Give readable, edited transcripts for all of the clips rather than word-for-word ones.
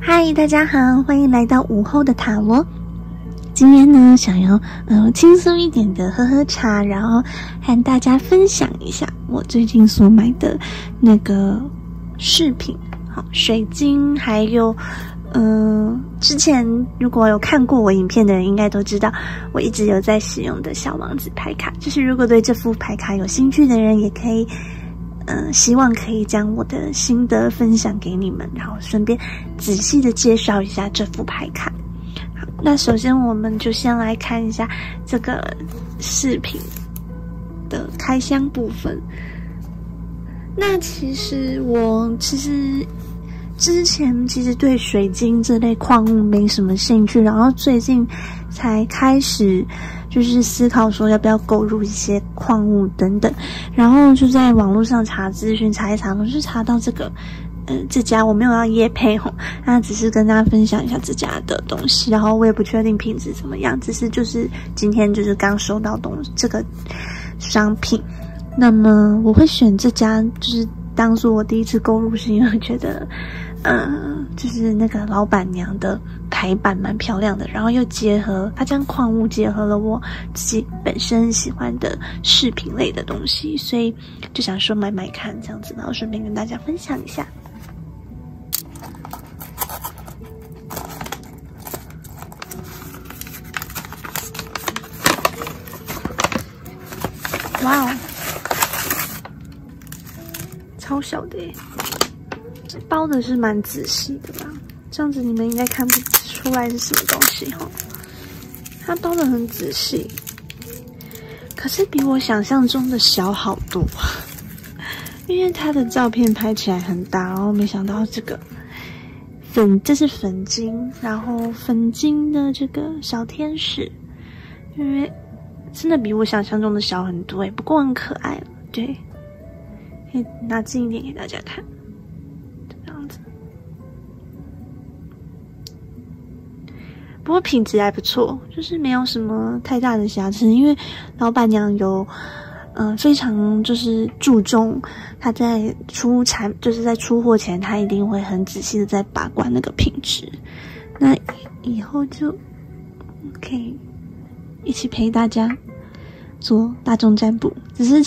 嗨，大家好，欢迎来到午后的塔罗。今天呢，想要轻松一点的喝喝茶，然后和大家分享一下我最近所买的那个饰品，好，水晶，还有之前如果有看过我影片的人，应该都知道我一直有在使用的小王子牌卡。就是如果对这副牌卡有兴趣的人，也可以希望可以将我的心得分享给你们，然后顺便仔细的介绍一下这副牌卡。好，那首先我们就先来看一下这个饰品的开箱部分。那我之前对水晶这类矿物没什么兴趣，然后最近才开始就是思考说要不要购入一些矿物等等，然后就在网络上查资讯，查一查，我就查到这家，我没有要业配吼，那只是跟大家分享一下这家的东西，然后我也不确定品质怎么样，只是就是今天就是刚收到这个商品。那么我会选这家就是当做我第一次购入，是因为我觉得就是那个老板娘的排版蛮漂亮的，然后又她将矿物结合了我自己本身喜欢的饰品类的东西，所以就想说买买看这样子，然后顺便跟大家分享一下。哇哦，超小的耶！这包的是蛮仔细的啦，这样子你们应该看不出来是什么东西齁。它包的很仔细，可是比我想象中的小好多。因为它的照片拍起来很大，然后没想到这是粉晶，然后粉晶的这个小天使，因为真的比我想象中的小很多耶，不过很可爱，对。可以拿近一点给大家看，这样子。不过品质还不错，就是没有什么太大的瑕疵。因为老板娘有非常就是注重她在就是在出货前，她一定会很仔细的在把关那个品质。那以后就可以一起陪大家做大众占卜，只是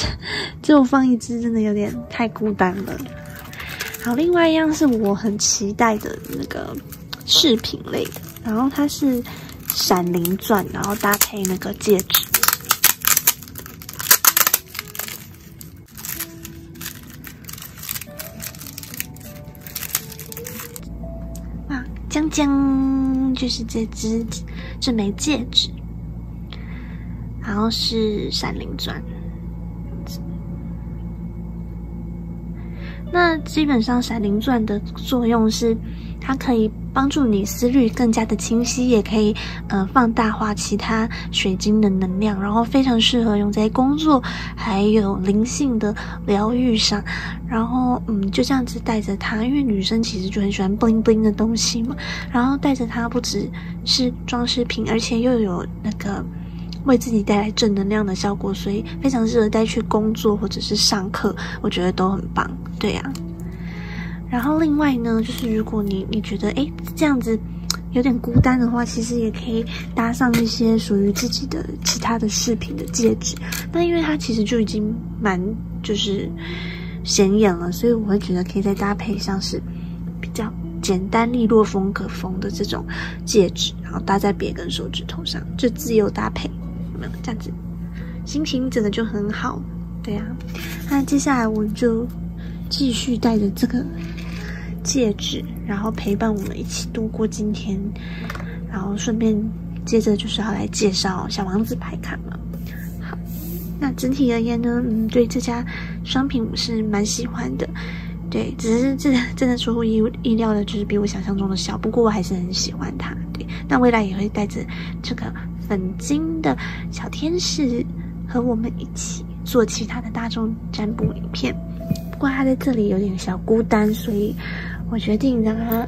只有放一只真的有点太孤单了。好，另外一样是我很期待的那个饰品类的，然后它是闪灵钻，然后搭配那个戒指。哇，将就是这枚戒指。然后是闪灵钻，那基本上闪灵钻的作用是，它可以帮助你思虑更加的清晰，也可以放大化其他水晶的能量，然后非常适合用在工作还有灵性的疗愈上。然后就这样子带着它，因为女生其实就很喜欢 bling bling 的东西嘛，然后带着它不只是装饰品，而且又有那个为自己带来正能量的效果，所以非常适合带去工作或者是上课，我觉得都很棒。对呀，然后另外呢，就是如果你觉得这样子有点孤单的话，其实也可以搭上一些属于自己的其他的饰品的戒指。那因为它其实就已经蛮就是显眼了，所以我会觉得可以再搭配像是比较简单利落风格风的这种戒指，然后搭在别根手指头上，就自由搭配，有没有这样子？心情整个就很好。对啊，那接下来我就继续带着这个戒指，然后陪伴我们一起度过今天，然后顺便接着就是要来介绍小王子牌卡嘛。好，那整体而言呢，对这家商品我是蛮喜欢的。对，只是这真的出乎意料的，就是比我想象中的小，不过我还是很喜欢它。对，那未来也会带着这个粉晶的小天使和我们一起做其他的大众占卜影片。不过他在这里有点小孤单，所以我决定让他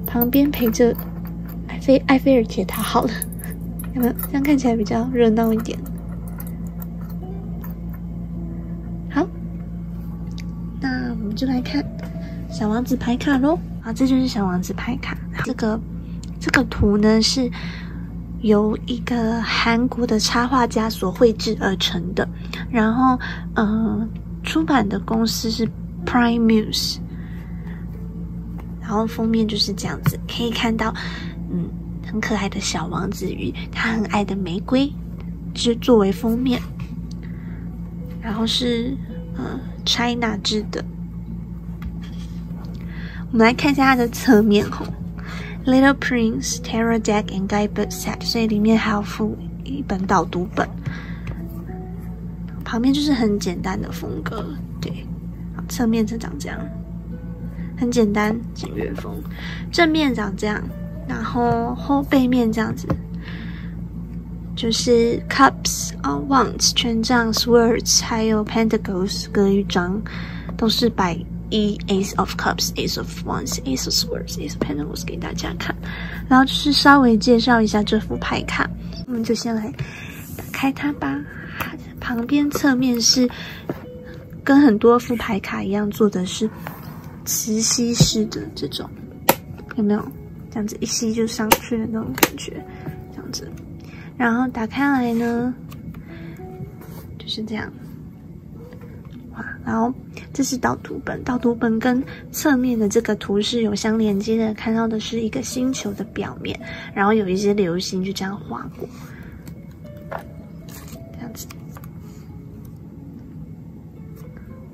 旁边陪着埃菲尔铁塔好了，有没有？这样看起来比较热闹一点。好，那我们就来看小王子牌卡咯。好，这就是小王子牌卡。这个图呢是由一个韩国的插画家所绘制而成的，然后出版的公司是 Prime Muse， 然后封面就是这样子，可以看到很可爱的小王子与他很爱的玫瑰，是作为封面，然后是China 制的。我们来看一下它的侧面吼。Little Prince Tarot Deck and Guidebook Set， 所以里面还有附一本导读本，旁边就是很简单的风格，对，好，侧面是长这样，很简单简约风，正面长这样，然后背面这样子，就是 Cups Wands 权杖 Swords 还有 Pentacles 各一张，都是摆Ace of Cups, Ace of Wands, Ace of Swords, Ace of Pentacles 给大家看，然后就是稍微介绍一下这副牌卡。我们就先来打开它吧。旁边侧面是跟很多副牌卡一样做的是磁吸式的这种，有没有？这样子一吸就上去的那种感觉，这样子。然后打开来呢，就是这样。然后这是导图本，导图本跟侧面的这个图是有相连接的，看到的是一个星球的表面，然后有一些流星就这样划过，这样子。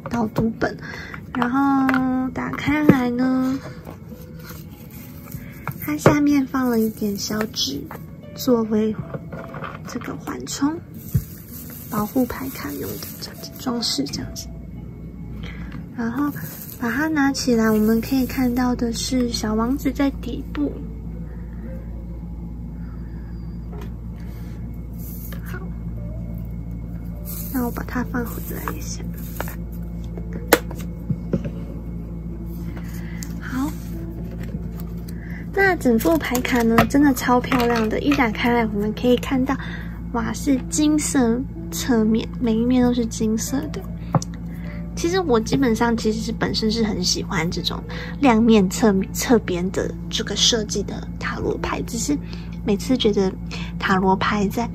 导图本，然后打开来呢，它下面放了一点小纸，作为这个缓冲，保护牌卡用的这样子装饰这样子。然后把它拿起来，我们可以看到的是小王子在底部。好，那我把它放回来一下。好，那整副牌卡呢，真的超漂亮的。一打开来，我们可以看到，哇，是金色侧面，每一面都是金色的。其实我基本上本身是很喜欢这种亮面侧边的这个设计的塔罗牌，只是每次觉得塔罗牌在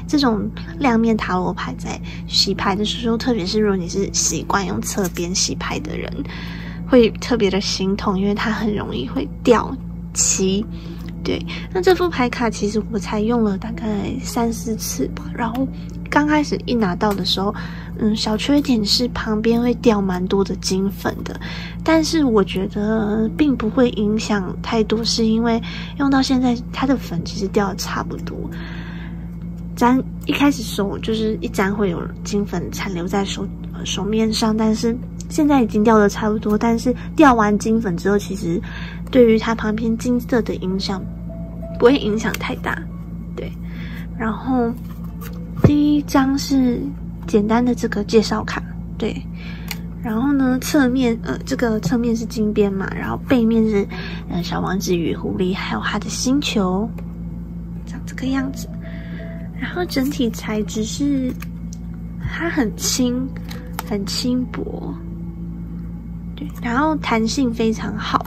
这种亮面塔罗牌在洗牌的时候，特别是如果你是习惯用侧边洗牌的人，会特别的心痛，因为它很容易会掉漆。对，那这副牌卡其实我才用了大概3-4次吧，然后刚开始一拿到的时候，小缺点是旁边会掉蛮多的金粉的，但是我觉得并不会影响太多，是因为用到现在它的粉其实掉的差不多。粘一开始手就是一粘会有金粉残留在手面上，但是现在已经掉的差不多，但是掉完金粉之后，其实对于它旁边金色的影响不会影响太大。对，然后第一张是简单的这个介绍卡，对，然后呢侧面这个侧面是金边嘛，然后背面是小王子与狐狸还有它的星球，长这个样子。然后整体材质是它很轻薄，对，然后弹性非常好。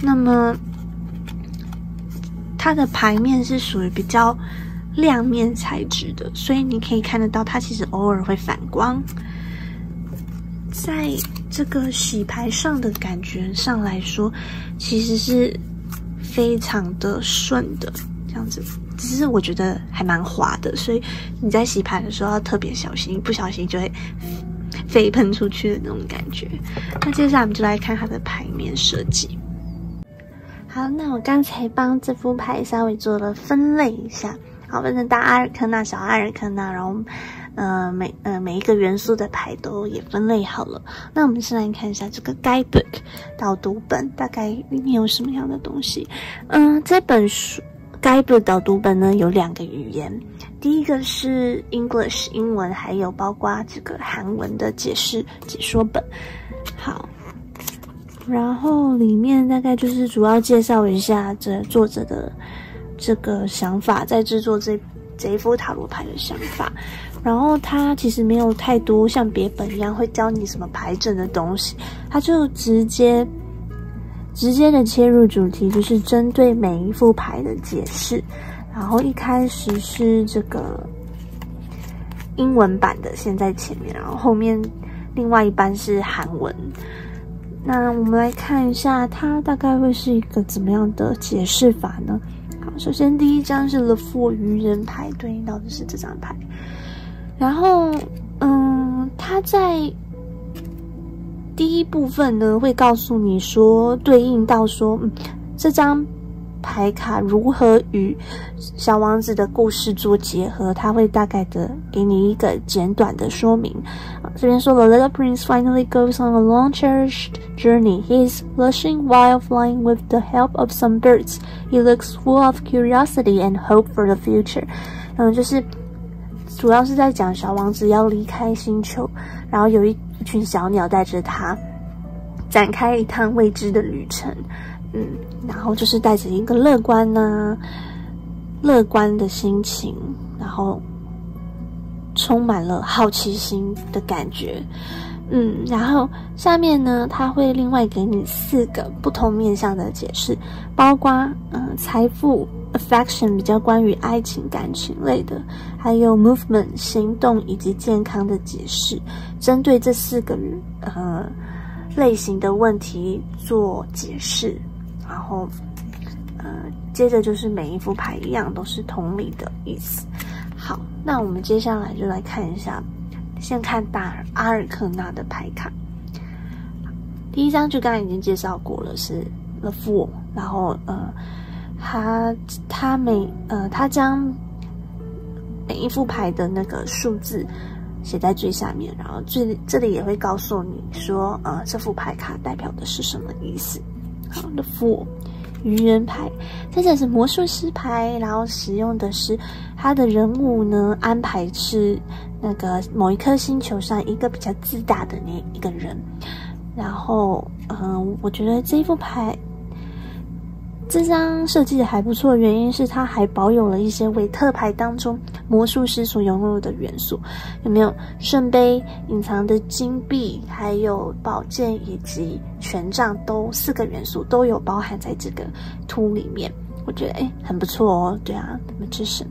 那么它的牌面是属于比较亮面材质的，所以你可以看得到它其实偶尔会反光。在这个洗牌上的感觉上来说，其实是非常的顺的，这样子。只是我觉得还蛮滑的，所以你在洗牌的时候要特别小心，不小心就会飞喷出去的那种感觉。那接下来我们就来看它的牌面设计。好，那我刚才帮这副牌稍微做了分类一下，好，分成大阿尔克纳、小阿尔克纳，然后每一个元素的牌都也分类好了。那我们先来看一下这个 guidebook 导读本，大概里面有什么样的东西。这本书该部导读本呢有2个语言，第一个是 English 英文，还有包括这个韩文的解说本。好，然后里面大概就是主要介绍一下这作者的这个想法，在制作这一副塔罗牌的想法。然后它其实没有太多像别本一样会教你什么牌阵的东西，它就直接的切入主题，就是针对每一副牌的解释。然后一开始是这个英文版的先在前面，然后后面另外一半是韩文。那我们来看一下它大概会是一个怎么样的解释法呢？好，首先第一张是 The Fool 愚人牌，对应到的是这张牌。然后它在第一部分呢会告诉你说，对应到说这张牌卡如何与小王子的故事做结合，它会大概的给你一个简短的说明。这边说 The little prince finally goes on a long cherished journey. He is blushing while flying with the help of some birds. He looks full of curiosity and hope for the future. 就是主要是在讲小王子要离开星球，然后有一群小鸟带着他展开一趟未知的旅程。然后就是带着一个乐观的心情，然后充满了好奇心的感觉。然后下面呢，它会另外给你4个不同面向的解释，包括财富 affection 比较关于爱情感情类的，还有 movement 行动以及健康的解释，针对这4个类型的问题做解释。然后接着就是每一副牌一样都是同理的意思。好，那我们接下来就来看一下，先看阿尔克纳的牌卡。第一张就刚才已经介绍过了，是 The Fool。然后他将每一副牌的那个数字写在最下面，然后这里也会告诉你说这副牌卡代表的是什么意思。好， The Fool 愚人牌，这是魔术师牌，然后使用的是他的人物呢安排是那个某一颗星球上一个比较自大的那一个人。然后我觉得这一副牌这张设计的还不错的原因是它还保有了一些韦特牌当中魔术师所拥有的元素，有没有圣杯、隐藏的金币，还有宝剑以及权杖，都4个元素都有包含在这个图里面，我觉得很不错哦。对啊，magician。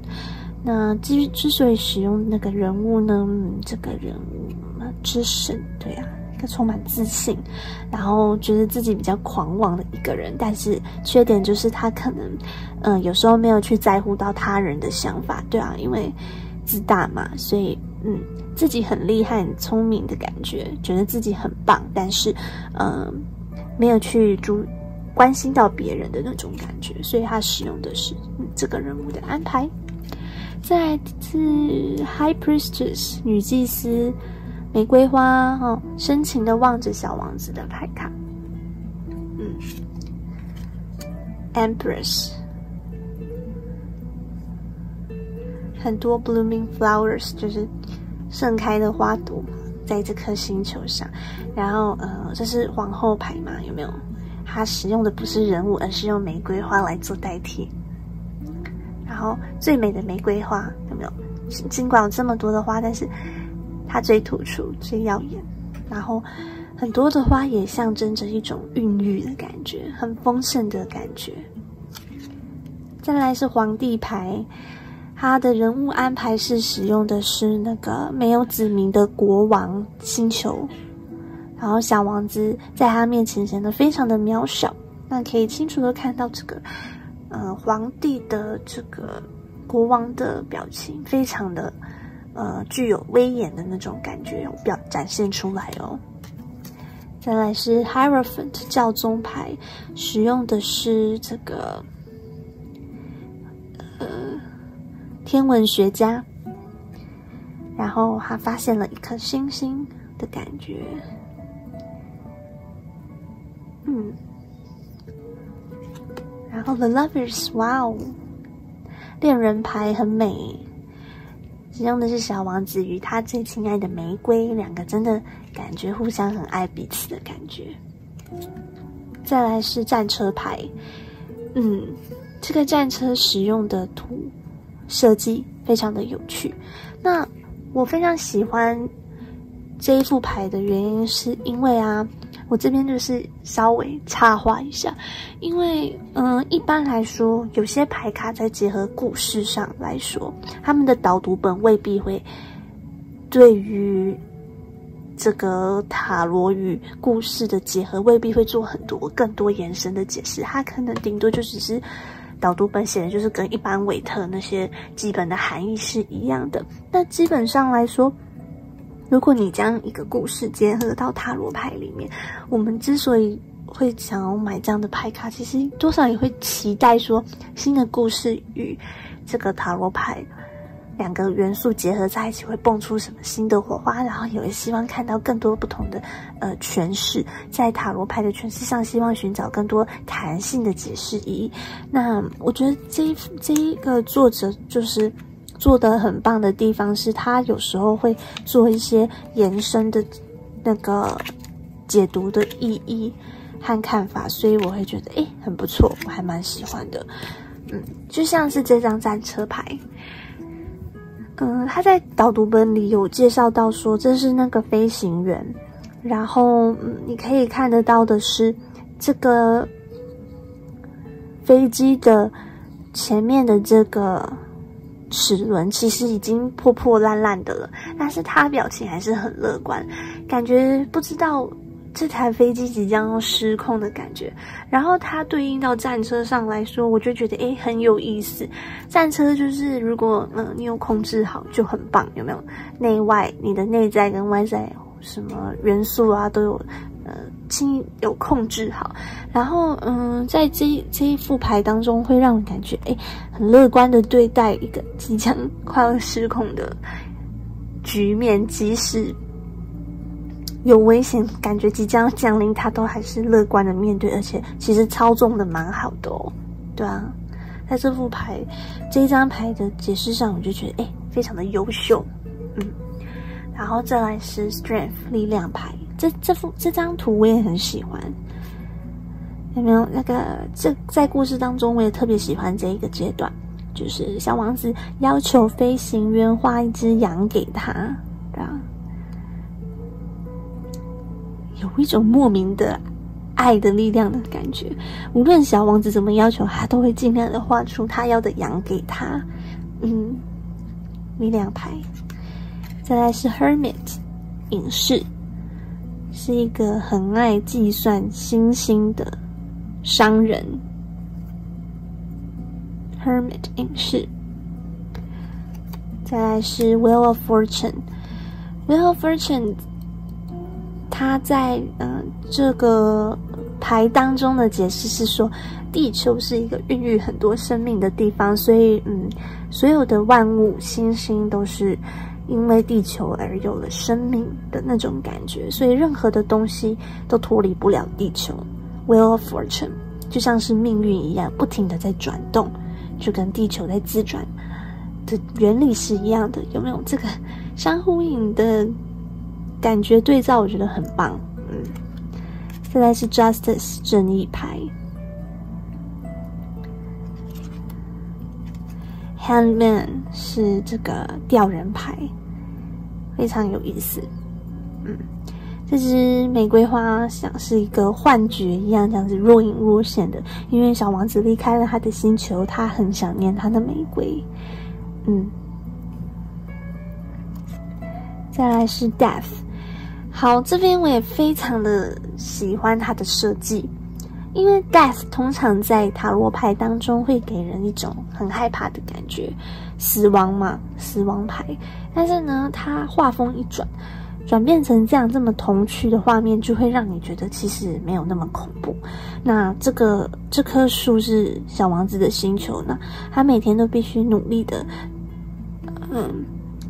那之所以使用那个人物呢，这个人物magician，对啊，一个充满自信，然后觉得自己比较狂妄的一个人，但是缺点就是他可能有时候没有去在乎到他人的想法，对啊，因为自大嘛，所以自己很厉害很聪明的感觉，觉得自己很棒，但是没有去关心到别人的那种感觉，所以他使用的是这个人物的安排。再来是 High Priestess 女祭司，玫瑰花深情的望着小王子的牌卡。Empress 很多 blooming flowers 就是盛开的花朵在这颗星球上。然后这是皇后牌嘛，有没有？它使用的不是人物，而是用玫瑰花来做代替。然后最美的玫瑰花，有没有？尽管有这么多的花，但是它最突出最耀眼。然后很多的花也象征着一种孕育的感觉，很丰盛的感觉。再来是皇帝牌，他的人物安排是使用的是那个没有指明的国王星球，然后小王子在他面前显得非常的渺小。那可以清楚的看到这个皇帝的这个国王的表情非常的具有威严的那种感觉展现出来哦。再来是 Hierophant 教宗牌，使用的是这个天文学家，然后他发现了一颗星星的感觉。然后 The Lovers， 哇哦，恋人牌很美，使用的是小王子与他最亲爱的玫瑰，两个真的感觉互相很爱彼此的感觉。再来是战车牌，这个战车使用的图设计非常的有趣。那我非常喜欢这一副牌的原因是因为我这边就是稍微插话一下，因为一般来说，有些牌卡在结合故事上来说，他们的导读本未必会对于这个塔罗与故事的结合，未必会做更多延伸的解释，它可能顶多就只是导读本写的就是跟一般韦特那些基本的含义是一样的。那基本上来说，如果你将一个故事结合到塔罗牌里面，我们之所以会想要买这样的牌卡，其实多少也会期待说新的故事与这个塔罗牌两个元素结合在一起会蹦出什么新的火花，然后也会希望看到更多不同的诠释，在塔罗牌的诠释上希望寻找更多弹性的解释意义。那我觉得这一个作者就是做得很棒的地方是，他有时候会做一些延伸的那个解读的意义和看法，所以我会觉得很不错，我还蛮喜欢的。就像是这张战车牌，他在导读本里有介绍到说这是那个飞行员，然后你可以看得到的是这个飞机的前面的这个齿轮其实已经破破烂烂的了，但是他表情还是很乐观，感觉不知道这台飞机即将要失控的感觉。然后它对应到战车上来说，我就觉得很有意思。战车就是如果你有控制好就很棒，有没有？内外你的内在跟外在什么元素都有有控制好。然后在这一副牌当中会让人感觉很乐观的对待一个即将快要失控的局面，即使有危险感觉即将降临，他都还是乐观的面对，而且其实操纵的蛮好的对啊，在这副牌这一张牌的解释上，我就觉得非常的优秀。然后再来是 Strength 力量牌，这张图我也很喜欢，有没有？在故事当中我也特别喜欢这一个阶段，就是小王子要求飞行员画一只羊给他，对啊，有一种莫名的爱的力量的感觉，无论小王子怎么要求，他都会尽量的画出他要的羊给他。力量牌。再来是 Hermit 隐士，是一个很爱计算星星的商人。Hermit 隐士。再来是 Wheel of Fortune。Wheel of Fortune它在这个牌当中的解释是说，地球是一个孕育很多生命的地方，所以所有的万物星星都是因为地球而有了生命的那种感觉，所以任何的东西都脱离不了地球。Wheel of Fortune 就像是命运一样，不停的在转动，就跟地球在自转的原理是一样的。有没有这个相呼应的感觉对照？我觉得很棒。再来是 Justice 正义牌。Handman 是这个吊人牌，非常有意思。这只玫瑰花像是一个幻觉一样，这样子若隐若现的，因为小王子离开了他的星球，他很想念他的玫瑰。再来是 Death。好，这边我也非常的喜欢它的设计，因为 Death 通常在塔罗牌当中会给人一种很害怕的感觉，死亡嘛，死亡牌。但是呢，它画风一转变成这么童趣的画面，就会让你觉得其实没有那么恐怖。那这棵树是小王子的星球，那他每天都必须努力的，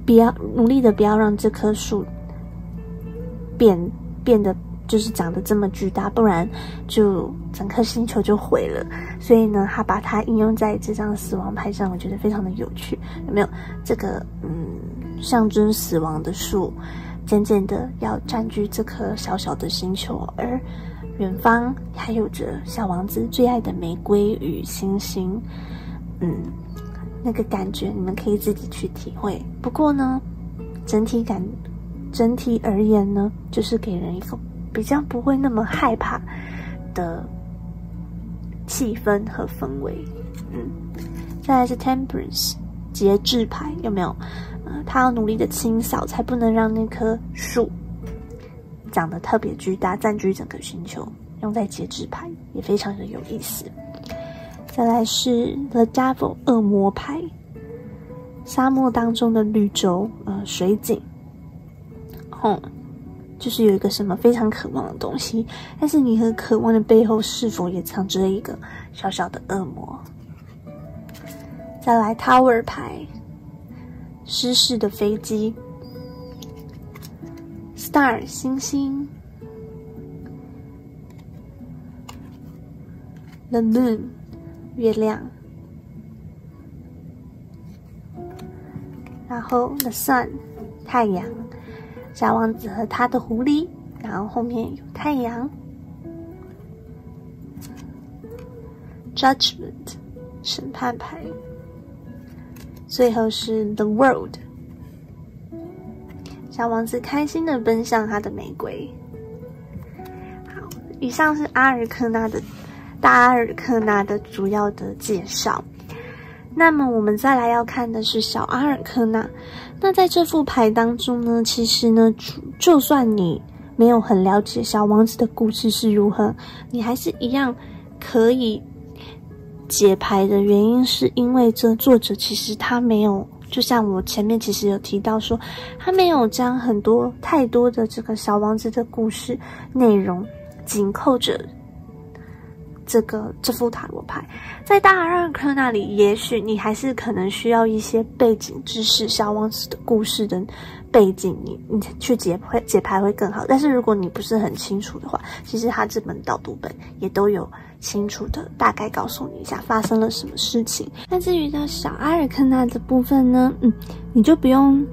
不要让这棵树变得就是长得这么巨大，不然就整颗星球就毁了。所以呢，他把它应用在这张死亡牌上，我觉得非常的有趣。有没有这个象征死亡的树，渐渐的要占据这颗小小的星球，而远方还有着小王子最爱的玫瑰与星星。那个感觉你们可以自己去体会。不过呢，整体而言呢，就是给人一个比较不会那么害怕的气氛和氛围。再来是 Temperance 节制牌，有没有？他要努力的清扫，才不能让那棵树长得特别巨大，占据整个星球。用在节制牌也非常的有意思。再来是 The Devil 恶魔牌，沙漠当中的绿洲，水井。就是有一个什么非常渴望的东西，但是你和渴望的背后是否也藏着一个小小的恶魔？再来 Tower 牌，失事的飞机。Star 星星。The Moon 月亮。然后 The Sun 太阳。小王子和他的狐狸，然后后面有太阳。Judgment 审判牌。最后是 The World， 小王子开心的奔向他的玫瑰。好，以上是大阿尔克纳的主要的介绍。那么我们再来要看的是小阿尔克纳。那在这副牌当中呢，其实呢，就算你没有很了解小王子的故事是如何，你还是一样可以解牌的原因，是因为这作者其实他没有，就像我前面其实有提到说，他没有将太多的这个小王子的故事内容紧扣着这副塔罗牌。在大阿尔克那里，也许你还是可能需要一些背景知识，小王子的故事的背景，你去解牌会更好。但是如果你不是很清楚的话，其实他这本导读本也都有清楚的大概告诉你一下发生了什么事情。那至于到小阿尔克纳的部分呢，你就不用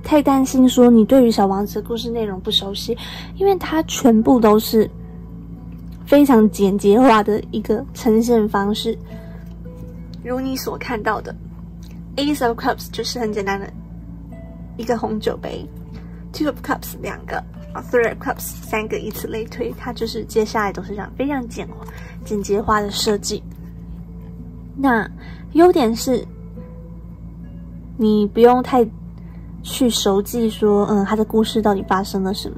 太担心说你对于小王子的故事内容不熟悉，因为它全部都是非常简洁化的一个呈现方式。如你所看到的 Ace of Cups 就是很简单的一个红酒杯， Two of Cups 2个， Three of Cups 3个，以此类推。它就是接下来都是这样非常简洁化的设计。那优点是你不用太去熟记说他的故事到底发生了什么。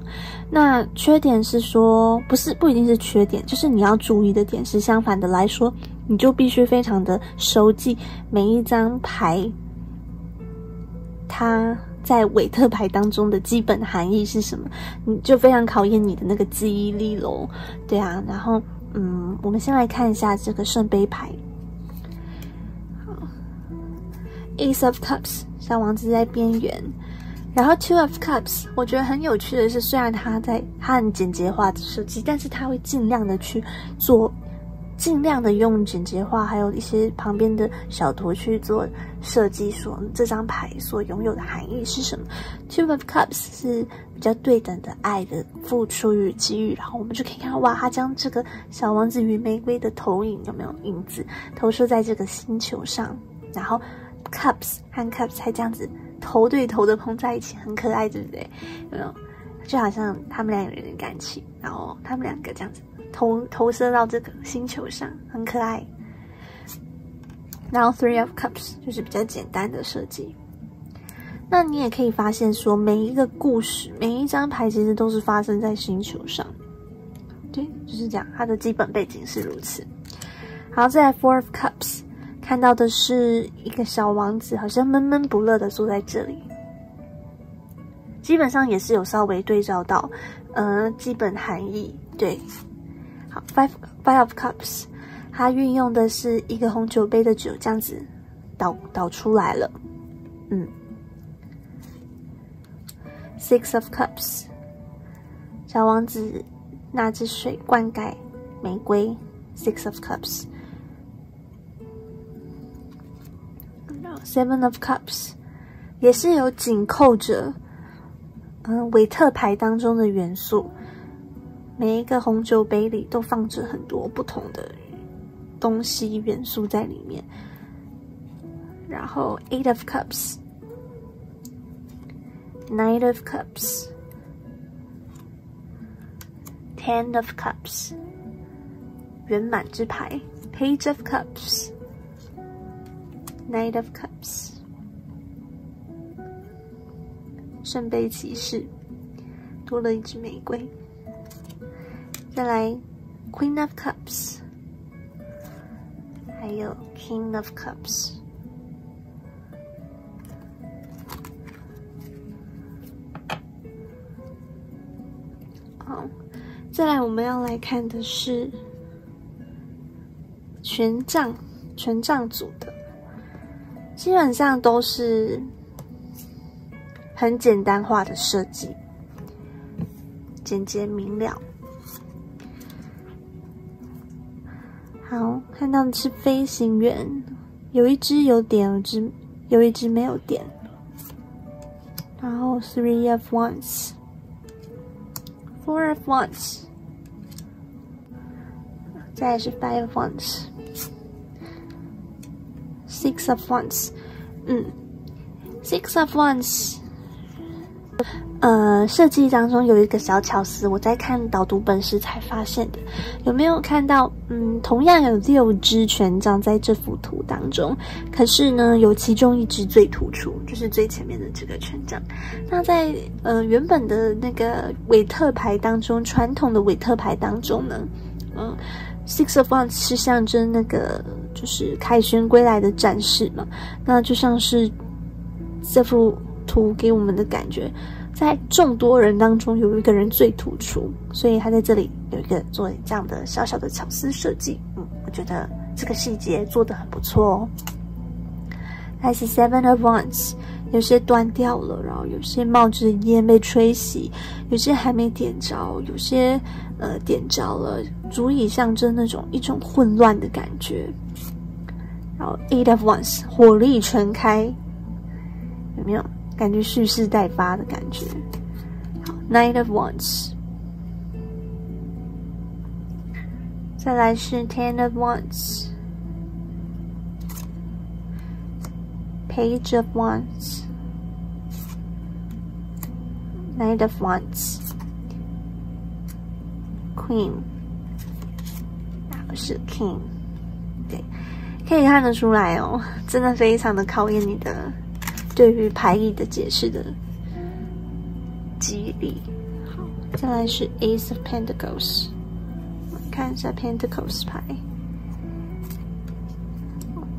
那缺点是说不一定是缺点，就是你要注意的点是相反的来说，你就必须非常的熟记每一张牌它在韦特牌当中的基本含义是什么，你就非常考验你的那个记忆力咯。对啊，然后我们先来看一下这个圣杯牌。好， Ace of Cups 小王子在边缘，然后 Two of Cups 我觉得很有趣的是，虽然它很简洁化的设计，但是它会尽量的用简洁化还有一些旁边的小图去做设计，说这张牌所拥有的含义是什么。 Two of Cups 是比较对等的爱的付出与给予，然后我们就可以看到哇，他将这个小王子与玫瑰的投影，有没有影子投射在这个星球上，然后 Cups 和 Cups 还这样子头对头的碰在一起，很可爱，对不对？有没有？就好像他们俩有点感情，然后他们两个这样子投射到这个星球上，很可爱。然后 Three of Cups 就是比较简单的设计。那你也可以发现说，每一个故事，每一张牌其实都是发生在星球上。对，就是这样，它的基本背景是如此。好，再来 Four of Cups， 看到的是一个小王子，好像闷闷不乐的坐在这里。基本上也是有稍微对照到基本含义。对，好 Five of Cups 它运用的是一个红酒杯的酒这样子倒出来了。Six of Cups 小王子拿着水灌溉玫瑰 ，Six of Cups。Seven of Cups 也是有紧扣着韦特牌当中的元素，每一个红酒杯里都放着很多不同的东西元素在里面。然后 Eight of Cups Knight of Cups Ten of Cups 圆满之牌 Page of Cups Knight of Cups 圣杯骑士多了一支玫瑰。再来 Queen of Cups 还有 King of Cups。好，再来我们要来看的是权杖组的，基本上都是很简单化的设计，简洁明了。好，看到的是飞行员，有一只有点，有一只没有点。然后 Three of Wands Four of Wands 再来是 Five of Wands Six of Wands Six of Wands 设计当中有一个小巧思，我在看导读本时才发现的。有没有看到同样有6支权杖在这幅图当中，可是呢有其中一支最突出，就是最前面的这个权杖。那在原本的那个韦特牌当中，传统的韦特牌当中呢Six of Wands 是象征那个就是凯旋归来的战士嘛，那就像是这幅图给我们的感觉，在众多人当中有一个人最突出，所以他在这里有一个做这样的小小的巧思设计，我觉得这个细节做得很不错哦。还是 Seven of Wands， 有些断掉了，然后有些冒着烟被吹熄，有些还没点着，有些点着了，足以象征一种混乱的感觉。然后 Eight of Wands， 火力全开，有没有？感觉蓄势待发的感觉。好 ，Knight of Wands， 再来是 Ten of Wands， Page of Wands， Knight of Wands， Queen， 然后是 King， 对，可以看得出来哦，真的非常的考验你的对于牌意的解释的记忆力。好，再来是 Ace of Pentacles， 我们看一下 Pentacles 牌。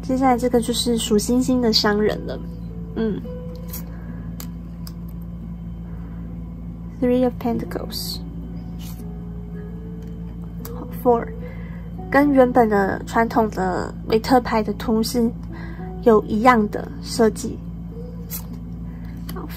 接下来这个就是数星星的商人了，Three of Pentacles， 好 Four， 跟原本的传统的韦特牌的图是有一样的设计。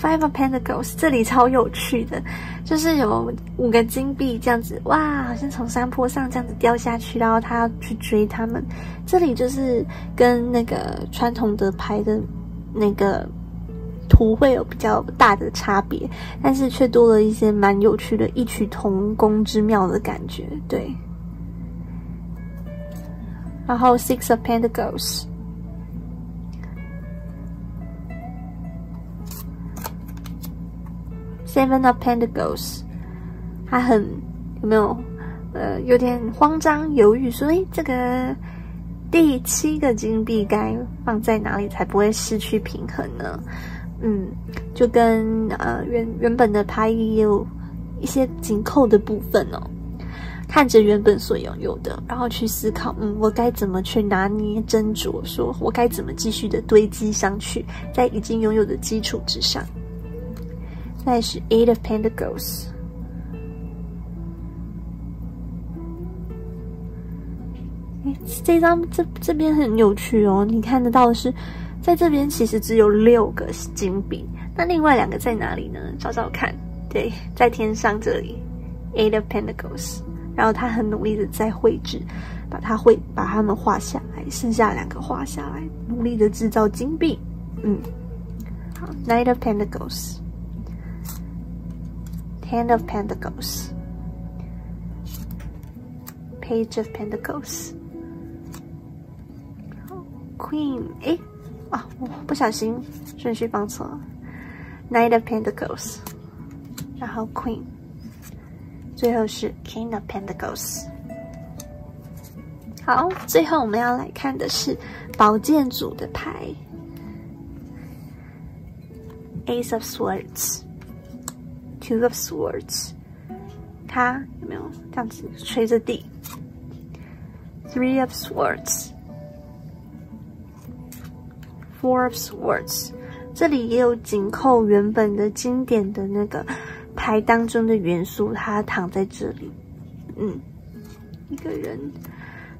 Five of Pentacles 这里超有趣的，就是有5个金币这样子，哇，好像从山坡上这样子掉下去，然后他要去追他们。这里就是跟那个传统的牌的那个图会有比较大的差别，但是却多了一些蛮有趣的异曲同工之妙的感觉，对。然后 Six of Pentacles。Seven of Pentacles， 他有没有有点慌张犹豫，说这个第7个金币该放在哪里才不会失去平衡呢？就跟原本的牌意也有一些紧扣的部分哦。看着原本所拥有的，然后去思考，我该怎么去拿捏斟酌，说我该怎么继续的堆积上去，在已经拥有的基础之上。再来是 Eight of Pentacles， 这张这边很有趣哦，你看得到的是，在这边其实只有6个金币，那另外2个在哪里呢？找找看，对，在天上这里 Eight of Pentacles， 然后他很努力的在绘制，把他们画下来，剩下2个画下来，努力的制造金币。好 ，Knight of Pentacles。Ten of Pentacles, Page of Pentacles, Queen， 我不小心顺序放错了 ，Knight of Pentacles， 然后 Queen， 最后是 King of Pentacles。好，最后我们要来看的是宝剑组的牌 ，Ace of Swords。Two of Swords， 它有没有这样子垂着地 ？Three of Swords， Four of Swords， 这里也有紧扣原本的经典的那个牌当中的元素，它躺在这里。一个人。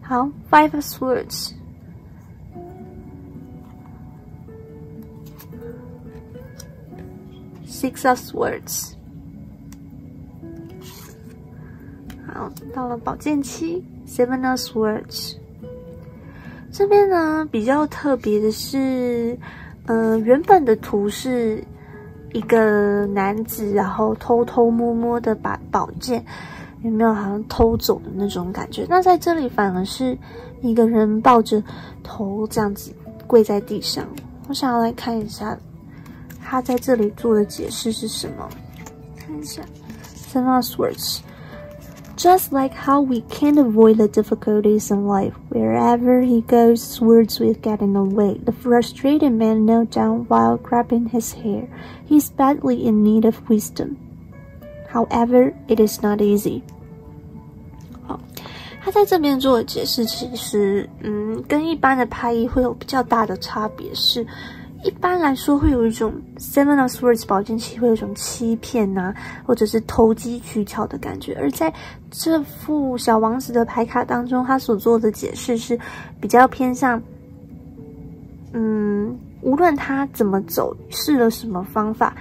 好 ，Five of Swords，Six of Swords。好，到了宝剑七 ，Seven of Swords。这边呢比较特别的是，原本的图是一个男子，然后偷偷摸摸的把宝剑，有没有好像偷走的那种感觉？那在这里反而是一个人抱着头这样子跪在地上。我想要来看一下他在这里做的解释是什么？看一下 ，Seven of Swords。Just like how we can't avoid the difficulties in life, wherever he goes, swords will get in the way. The frustrated man knelt down while grabbing his hair. He's badly in need of wisdom. However, it is not easy. 好，他在这边做的解释，其实，跟一般的牌意会有比较大的差别是。一般来说会有一种 Seven of Swords 宝剑七会有一种欺骗啊，或者是投机取巧的感觉，而在这副小王子的牌卡当中，他所做的解释是比较偏向，无论他怎么走，试了什么方法，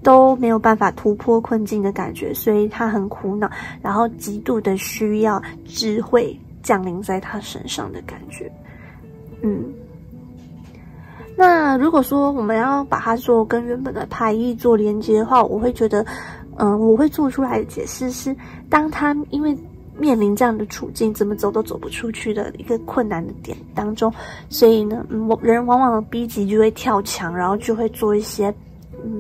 都没有办法突破困境的感觉，所以他很苦恼，然后极度的需要智慧降临在他身上的感觉，那如果说我们要把它做跟原本的牌意做连接的话，我会觉得，我会做出来的解释是，当他因为面临这样的处境，怎么走都走不出去的一个困难的点当中，所以呢，人往往的逼急就会跳墙，然后就会做一些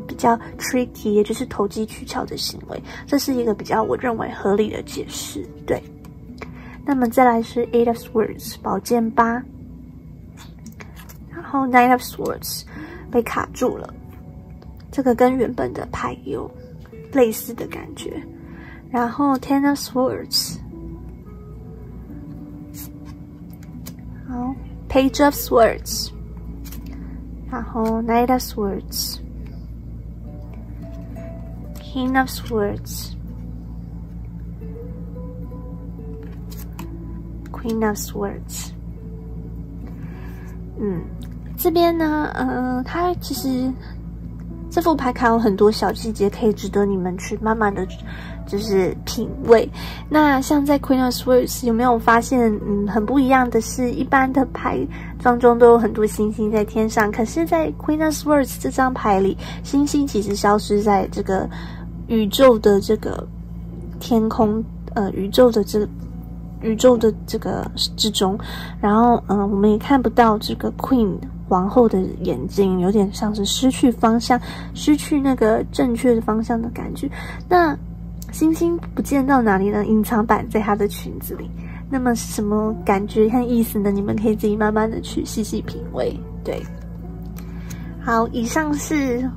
比较 tricky， 也就是投机取巧的行为，这是一个比较我认为合理的解释。对，那么再来是 Eight of Swords 宝剑8。然后 Nine of Swords 被卡住了，这个跟原本的牌有类似的感觉。然后 Ten of Swords， 好 Page of Swords， 然后 Knight of Swords， King of Swords， Queen of Swords。这边呢，它其实这副牌卡有很多小细节可以值得你们去慢慢的就是品味。那像在 Queen of Swords 有没有发现，很不一样的是，一般的牌当中都有很多星星在天上，可是在 Queen of Swords 这张牌里，星星其实消失在这个宇宙的这个天空，宇宙的这个之中，然后我们也看不到这个 Queen 皇后的眼睛，有点像是失去方向，失去那个正确的方向的感觉。那星星不见到哪里呢？隐藏版在她的裙子里。那么什么感觉和意思呢？你们可以自己慢慢的去细细品味。对，好，以上是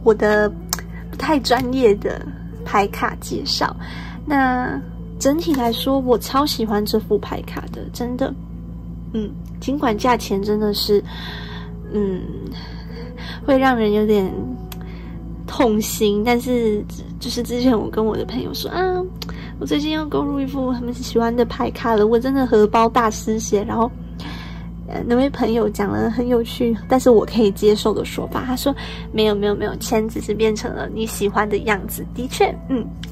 我的不太专业的牌卡介绍。那整体来说，我超喜欢这副牌卡的，真的。尽管价钱真的是，会让人有点痛心，但是就是之前我跟我的朋友说啊，我最近要购入一副他们喜欢的牌卡了，我真的荷包大失血，然后那位朋友讲了很有趣，但是我可以接受的说法。他说没有，钱只是变成了你喜欢的样子。的确，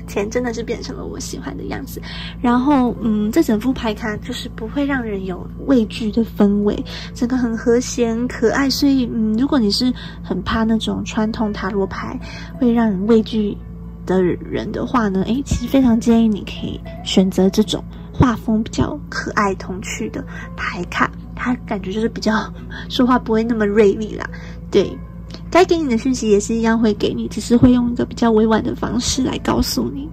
钱真的是变成了我喜欢的样子。然后，这整副牌卡就是不会让人有畏惧的氛围，整个很和谐、可爱。所以，如果你是很怕那种传统塔罗牌会让人畏惧的人的话呢，其实非常建议你可以选择这种画风比较可爱童趣的牌卡，它感觉就是比较说话不会那么锐利啦。对，该给你的讯息也是一样会给你，只是会用一个比较委婉的方式来告诉你。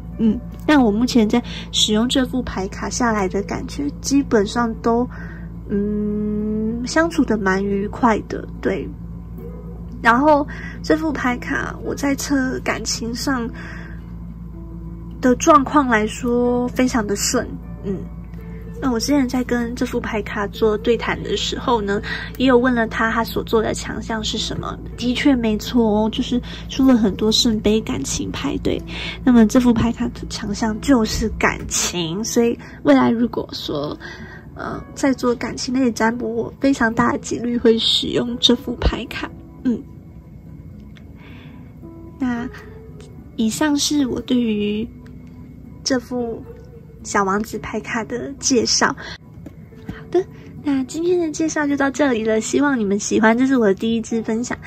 那我目前在使用这副牌卡下来的感觉，基本上都相处的蛮愉快的。对，然后这副牌卡我在测感情上的状况来说非常的顺。那我之前在跟这副牌卡做对谈的时候呢，也有问了他所做的强项是什么。的确没错哦，就是出了很多圣杯感情牌。对，那么这副牌卡的强项就是感情，所以未来如果说在做感情类的占卜，我非常大的几率会使用这副牌卡。那以上是我对于这副小王子牌卡的介绍。好的，那今天的介绍就到这里了，希望你们喜欢，这是我的第一支分享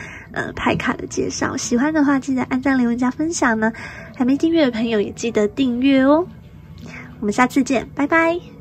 牌卡的介绍。喜欢的话记得按赞留言加分享呢，还没订阅的朋友也记得订阅哦。我们下次见，拜拜。